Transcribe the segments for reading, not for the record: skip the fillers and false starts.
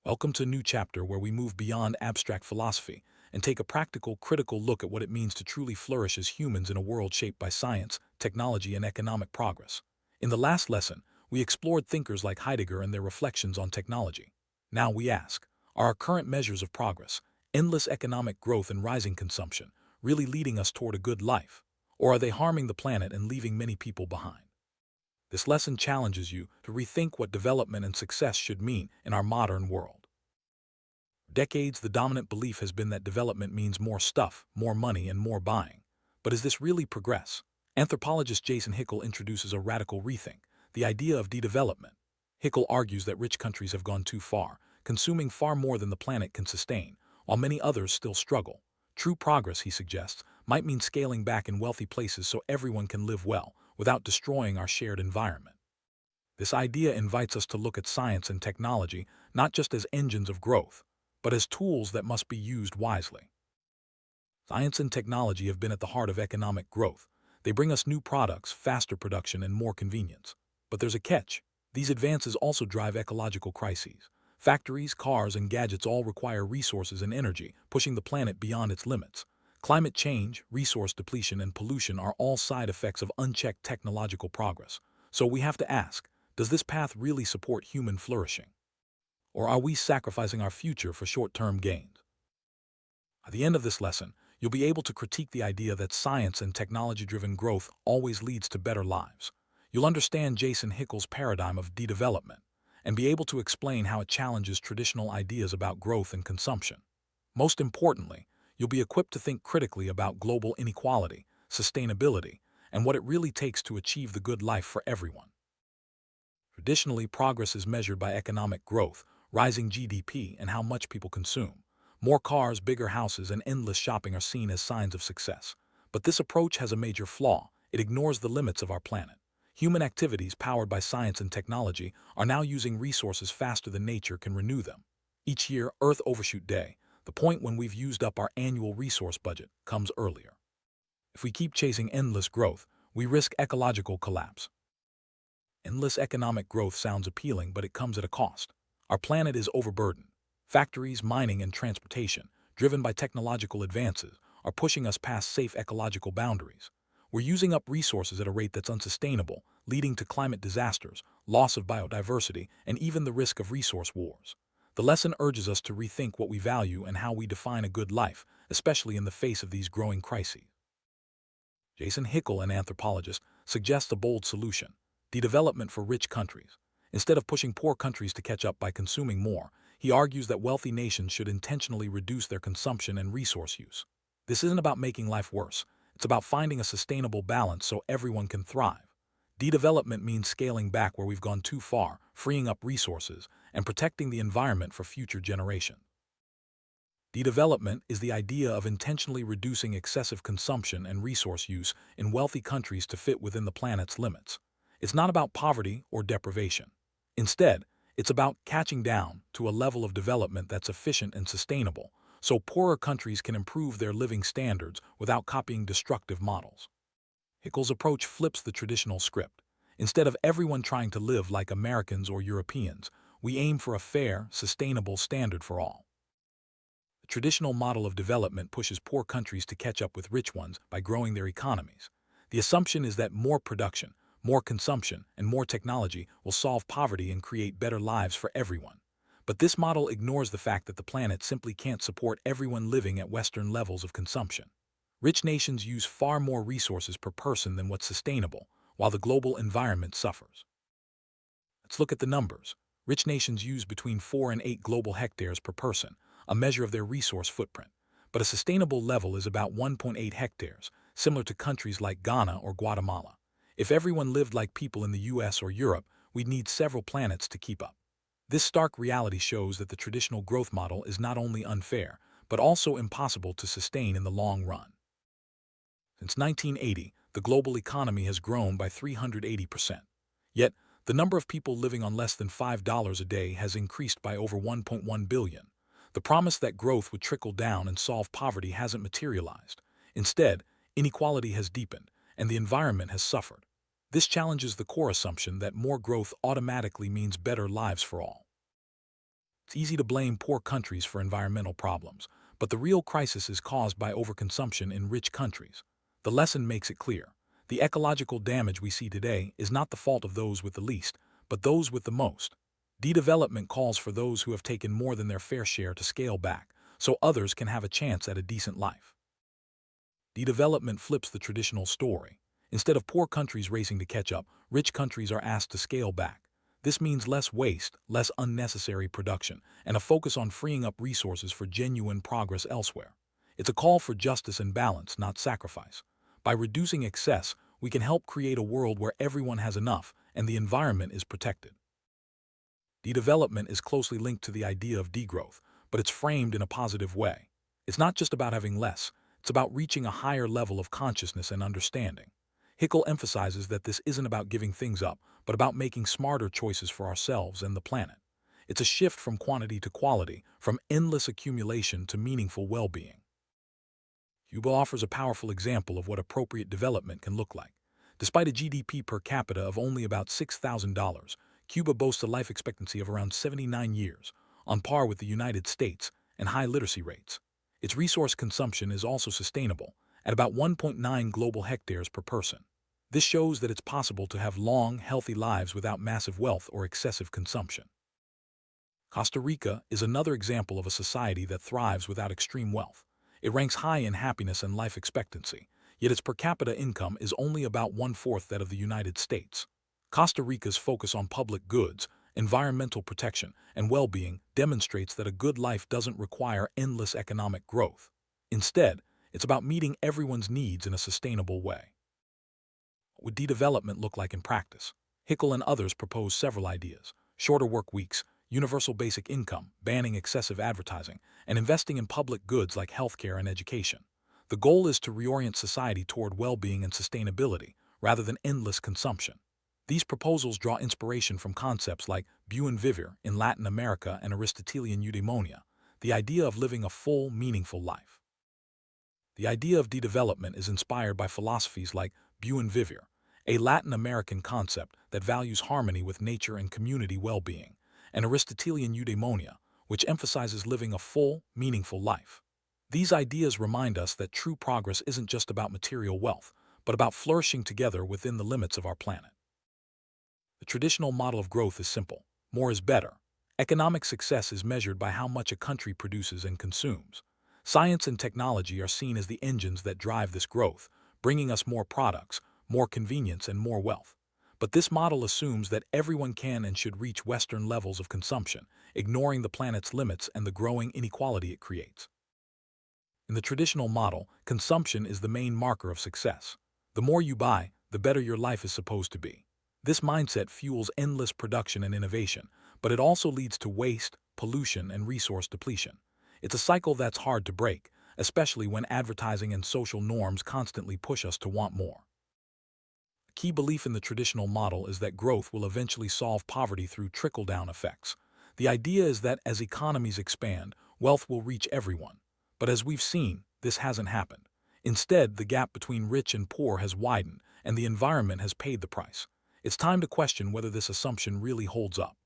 Welcome to a new chapter where we move beyond abstract philosophy and take a practical, critical look at what it means to truly flourish as humans in a world shaped by science, technology, and economic progress. In the last lesson, we explored thinkers like Heidegger and their reflections on technology. Now we ask, are our current measures of progress, endless economic growth and rising consumption, really leading us toward a good life? Or are they harming the planet and leaving many people behind? This lesson challenges you to rethink what development and success should mean in our modern world. For decades, the dominant belief has been that development means more stuff, more money, and more buying. But is this really progress? Anthropologist Jason Hickel introduces a radical rethink, the idea of de-development. Hickel argues that rich countries have gone too far, consuming far more than the planet can sustain, while many others still struggle. True progress, he suggests, might mean scaling back in wealthy places so everyone can live well, without destroying our shared environment. This idea invites us to look at science and technology not just as engines of growth, but as tools that must be used wisely. Science and technology have been at the heart of economic growth. They bring us new products, faster production, and more convenience. But there's a catch. These advances also drive ecological crises. Factories, cars, and gadgets all require resources and energy, pushing the planet beyond its limits. Climate change, resource depletion, and pollution are all side effects of unchecked technological progress. So we have to ask, does this path really support human flourishing? Or are we sacrificing our future for short-term gains? At the end of this lesson, you'll be able to critique the idea that science and technology-driven growth always leads to better lives. You'll understand Jason Hickel's paradigm of de-development and be able to explain how it challenges traditional ideas about growth and consumption. Most importantly, you'll be equipped to think critically about global inequality, sustainability, and what it really takes to achieve the good life for everyone. Traditionally, progress is measured by economic growth, rising GDP, and how much people consume. More cars, bigger houses, and endless shopping are seen as signs of success. But this approach has a major flaw. It ignores the limits of our planet. Human activities powered by science and technology are now using resources faster than nature can renew them. Each year, Earth Overshoot Day, the point when we've used up our annual resource budget, comes earlier. If we keep chasing endless growth, we risk ecological collapse. Endless economic growth sounds appealing, but it comes at a cost. Our planet is overburdened. Factories, mining, and transportation, driven by technological advances, are pushing us past safe ecological boundaries. We're using up resources at a rate that's unsustainable, leading to climate disasters, loss of biodiversity, and even the risk of resource wars. The lesson urges us to rethink what we value and how we define a good life, especially in the face of these growing crises. Jason Hickel, an anthropologist, suggests a bold solution: de-development for rich countries. Instead of pushing poor countries to catch up by consuming more, he argues that wealthy nations should intentionally reduce their consumption and resource use. This isn't about making life worse. It's about finding a sustainable balance so everyone can thrive. De-development means scaling back where we've gone too far, freeing up resources, and protecting the environment for future generations. De-development is the idea of intentionally reducing excessive consumption and resource use in wealthy countries to fit within the planet's limits. It's not about poverty or deprivation. Instead, it's about catching down to a level of development that's efficient and sustainable, so poorer countries can improve their living standards without copying destructive models. Hickel's approach flips the traditional script. Instead of everyone trying to live like Americans or Europeans, we aim for a fair, sustainable standard for all. The traditional model of development pushes poor countries to catch up with rich ones by growing their economies. The assumption is that more production, more consumption, and more technology will solve poverty and create better lives for everyone. But this model ignores the fact that the planet simply can't support everyone living at Western levels of consumption. Rich nations use far more resources per person than what's sustainable, while the global environment suffers. Let's look at the numbers. Rich nations use between 4 and 8 global hectares per person, a measure of their resource footprint. But a sustainable level is about 1.8 hectares, similar to countries like Ghana or Guatemala. If everyone lived like people in the US or Europe, we'd need several planets to keep up. This stark reality shows that the traditional growth model is not only unfair, but also impossible to sustain in the long run. Since 1980, the global economy has grown by 380%. Yet, the number of people living on less than $5 a day has increased by over 1.1 billion. The promise that growth would trickle down and solve poverty hasn't materialized. Instead, inequality has deepened, and the environment has suffered. This challenges the core assumption that more growth automatically means better lives for all. It's easy to blame poor countries for environmental problems, but the real crisis is caused by overconsumption in rich countries. The lesson makes it clear. The ecological damage we see today is not the fault of those with the least, but those with the most. De-development calls for those who have taken more than their fair share to scale back, so others can have a chance at a decent life. De-development flips the traditional story. Instead of poor countries racing to catch up, rich countries are asked to scale back. This means less waste, less unnecessary production, and a focus on freeing up resources for genuine progress elsewhere. It's a call for justice and balance, not sacrifice. By reducing excess, we can help create a world where everyone has enough and the environment is protected. De-development is closely linked to the idea of degrowth, but it's framed in a positive way. It's not just about having less, it's about reaching a higher level of consciousness and understanding. Hickel emphasizes that this isn't about giving things up, but about making smarter choices for ourselves and the planet. It's a shift from quantity to quality, from endless accumulation to meaningful well-being. Cuba offers a powerful example of what appropriate development can look like. Despite a GDP per capita of only about $6,000, Cuba boasts a life expectancy of around 79 years, on par with the United States, and high literacy rates. Its resource consumption is also sustainable, at about 1.9 global hectares per person. This shows that it's possible to have long, healthy lives without massive wealth or excessive consumption. Costa Rica is another example of a society that thrives without extreme wealth. It ranks high in happiness and life expectancy, yet its per capita income is only about one-fourth that of the United States. Costa Rica's focus on public goods, environmental protection, and well-being demonstrates that a good life doesn't require endless economic growth. Instead, it's about meeting everyone's needs in a sustainable way. What would de-development look like in practice? Hickel and others propose several ideas: shorter work weeks, universal basic income, banning excessive advertising, and investing in public goods like healthcare and education. The goal is to reorient society toward well-being and sustainability, rather than endless consumption. These proposals draw inspiration from concepts like buen vivir in Latin America and Aristotelian eudaimonia, the idea of living a full, meaningful life. The idea of de-development is inspired by philosophies like buen vivir, a Latin American concept that values harmony with nature and community well-being, and Aristotelian eudaimonia, which emphasizes living a full, meaningful life. These ideas remind us that true progress isn't just about material wealth, but about flourishing together within the limits of our planet. The traditional model of growth is simple: more is better. Economic success is measured by how much a country produces and consumes. Science and technology are seen as the engines that drive this growth, bringing us more products, more convenience, and more wealth. But this model assumes that everyone can and should reach Western levels of consumption, ignoring the planet's limits and the growing inequality it creates. In the traditional model, consumption is the main marker of success. The more you buy, the better your life is supposed to be. This mindset fuels endless production and innovation, but it also leads to waste, pollution, and resource depletion. It's a cycle that's hard to break, especially when advertising and social norms constantly push us to want more. A key belief in the traditional model is that growth will eventually solve poverty through trickle-down effects. The idea is that as economies expand, wealth will reach everyone. But as we've seen, this hasn't happened. Instead, the gap between rich and poor has widened, and the environment has paid the price. It's time to question whether this assumption really holds up.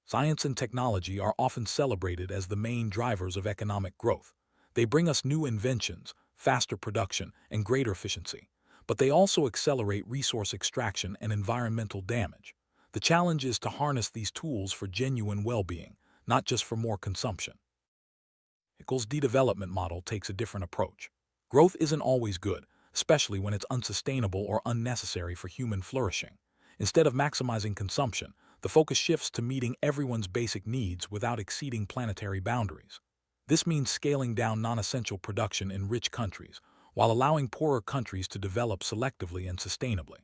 Science and technology are often celebrated as the main drivers of economic growth. They bring us new inventions, faster production, and greater efficiency. But they also accelerate resource extraction and environmental damage. The challenge is to harness these tools for genuine well-being, not just for more consumption. Hickel's de-development model takes a different approach. Growth isn't always good, especially when it's unsustainable or unnecessary for human flourishing. Instead of maximizing consumption, the focus shifts to meeting everyone's basic needs without exceeding planetary boundaries. This means scaling down non-essential production in rich countries, while allowing poorer countries to develop selectively and sustainably.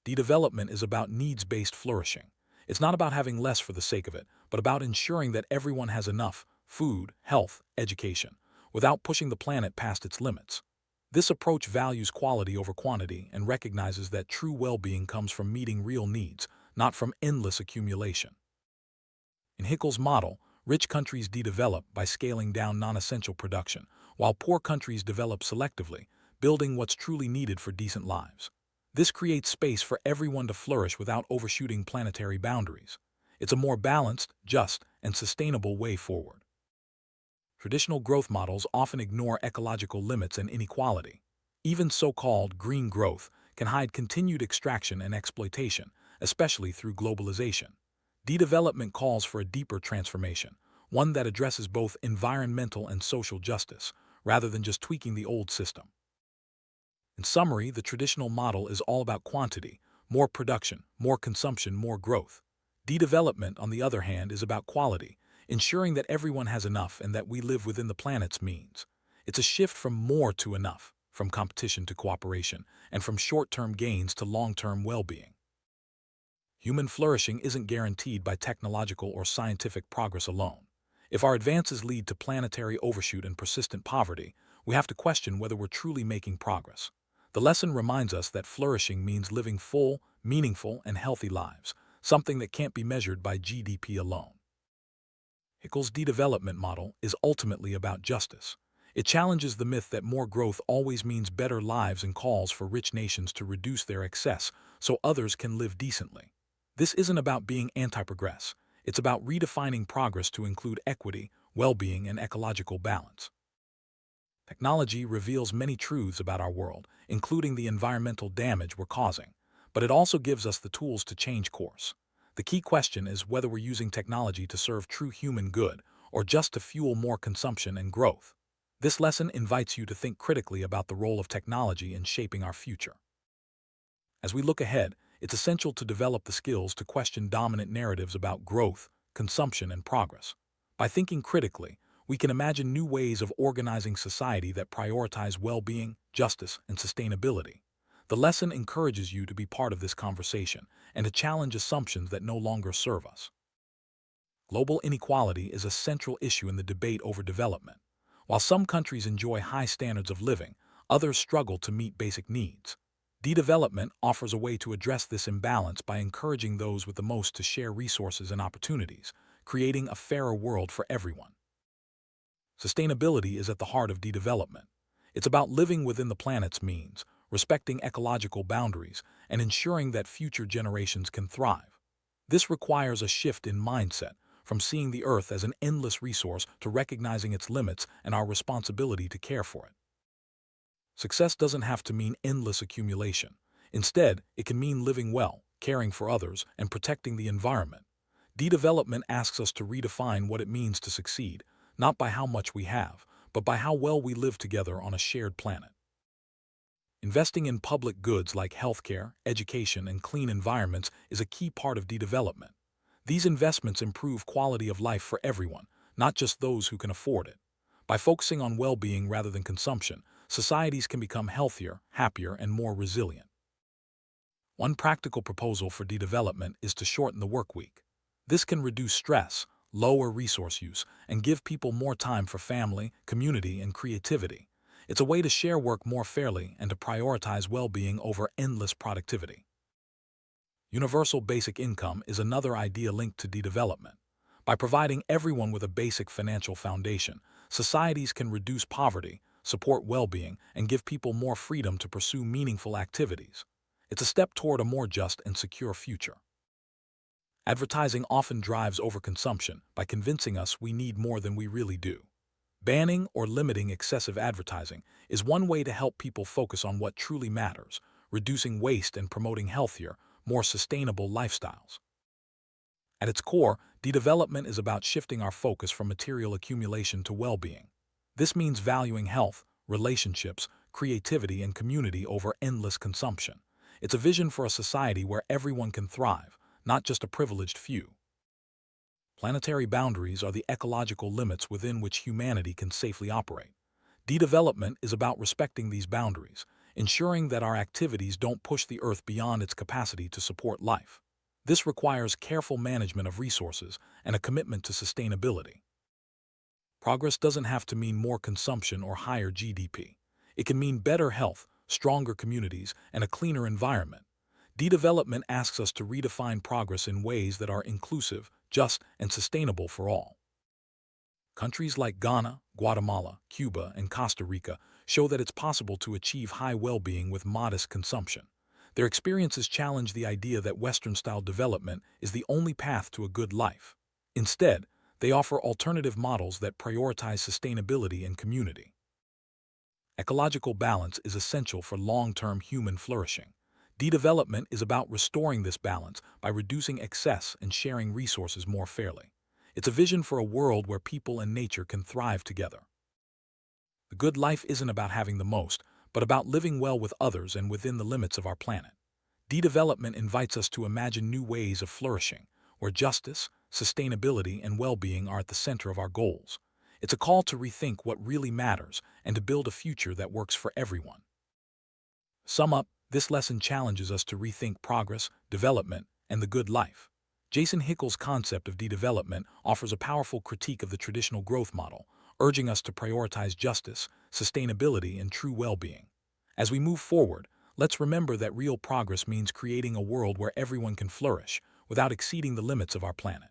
De-development is about needs-based flourishing. It's not about having less for the sake of it, but about ensuring that everyone has enough food, health, education, without pushing the planet past its limits. This approach values quality over quantity and recognizes that true well-being comes from meeting real needs, not from endless accumulation. In Hickel's model, rich countries de-develop by scaling down non-essential production, while poor countries develop selectively, building what's truly needed for decent lives. This creates space for everyone to flourish without overshooting planetary boundaries. It's a more balanced, just, and sustainable way forward. Traditional growth models often ignore ecological limits and inequality. Even so-called green growth can hide continued extraction and exploitation, especially through globalization. De-development calls for a deeper transformation, one that addresses both environmental and social justice, rather than just tweaking the old system. In summary, the traditional model is all about quantity, more production, more consumption, more growth. De-development, on the other hand, is about quality, ensuring that everyone has enough and that we live within the planet's means. It's a shift from more to enough, from competition to cooperation, and from short-term gains to long-term well-being. Human flourishing isn't guaranteed by technological or scientific progress alone. If our advances lead to planetary overshoot and persistent poverty, we have to question whether we're truly making progress. The lesson reminds us that flourishing means living full, meaningful, and healthy lives, something that can't be measured by GDP alone. Hickel's de-development model is ultimately about justice. It challenges the myth that more growth always means better lives and calls for rich nations to reduce their excess so others can live decently. This isn't about being anti-progress. It's about redefining progress to include equity, well-being, and ecological balance. Technology reveals many truths about our world, including the environmental damage we're causing, but it also gives us the tools to change course. The key question is whether we're using technology to serve true human good or just to fuel more consumption and growth. This lesson invites you to think critically about the role of technology in shaping our future. As we look ahead, it's essential to develop the skills to question dominant narratives about growth, consumption, and progress. By thinking critically, we can imagine new ways of organizing society that prioritize well-being, justice, and sustainability. The lesson encourages you to be part of this conversation and to challenge assumptions that no longer serve us. Global inequality is a central issue in the debate over development. While some countries enjoy high standards of living, others struggle to meet basic needs. De-development offers a way to address this imbalance by encouraging those with the most to share resources and opportunities, creating a fairer world for everyone. Sustainability is at the heart of de-development. It's about living within the planet's means, respecting ecological boundaries, and ensuring that future generations can thrive. This requires a shift in mindset, from seeing the Earth as an endless resource to recognizing its limits and our responsibility to care for it. Success doesn't have to mean endless accumulation. Instead, it can mean living well, caring for others, and protecting the environment. De-development asks us to redefine what it means to succeed, not by how much we have, but by how well we live together on a shared planet. Investing in public goods like healthcare, education, and clean environments is a key part of de-development. These investments improve quality of life for everyone, not just those who can afford it. By focusing on well-being rather than consumption, societies can become healthier, happier, and more resilient. One practical proposal for de-development is to shorten the work week. This can reduce stress, lower resource use, and give people more time for family, community, and creativity. It's a way to share work more fairly and to prioritize well-being over endless productivity. Universal basic income is another idea linked to de-development. By providing everyone with a basic financial foundation, societies can reduce poverty, support well-being, and give people more freedom to pursue meaningful activities. It's a step toward a more just and secure future. Advertising often drives overconsumption by convincing us we need more than we really do. Banning or limiting excessive advertising is one way to help people focus on what truly matters, reducing waste and promoting healthier, more sustainable lifestyles. At its core, de-development is about shifting our focus from material accumulation to well-being. This means valuing health, relationships, creativity, and community over endless consumption. It's a vision for a society where everyone can thrive, not just a privileged few. Planetary boundaries are the ecological limits within which humanity can safely operate. De-development is about respecting these boundaries, ensuring that our activities don't push the Earth beyond its capacity to support life. This requires careful management of resources and a commitment to sustainability. Progress doesn't have to mean more consumption or higher GDP. It can mean better health, stronger communities, and a cleaner environment. De-development asks us to redefine progress in ways that are inclusive, just, and sustainable for all. Countries like Ghana, Guatemala, Cuba, and Costa Rica show that it's possible to achieve high well-being with modest consumption. Their experiences challenge the idea that Western-style development is the only path to a good life. Instead, they offer alternative models that prioritize sustainability and community. Ecological balance is essential for long-term human flourishing. De-development is about restoring this balance by reducing excess and sharing resources more fairly. It's a vision for a world where people and nature can thrive together. The good life isn't about having the most, but about living well with others and within the limits of our planet. De-development invites us to imagine new ways of flourishing, where justice, sustainability, and well-being are at the center of our goals. It's a call to rethink what really matters and to build a future that works for everyone. Sum up, this lesson challenges us to rethink progress, development, and the good life. Jason Hickel's concept of de-development offers a powerful critique of the traditional growth model, urging us to prioritize justice, sustainability, and true well-being. As we move forward, let's remember that real progress means creating a world where everyone can flourish without exceeding the limits of our planet.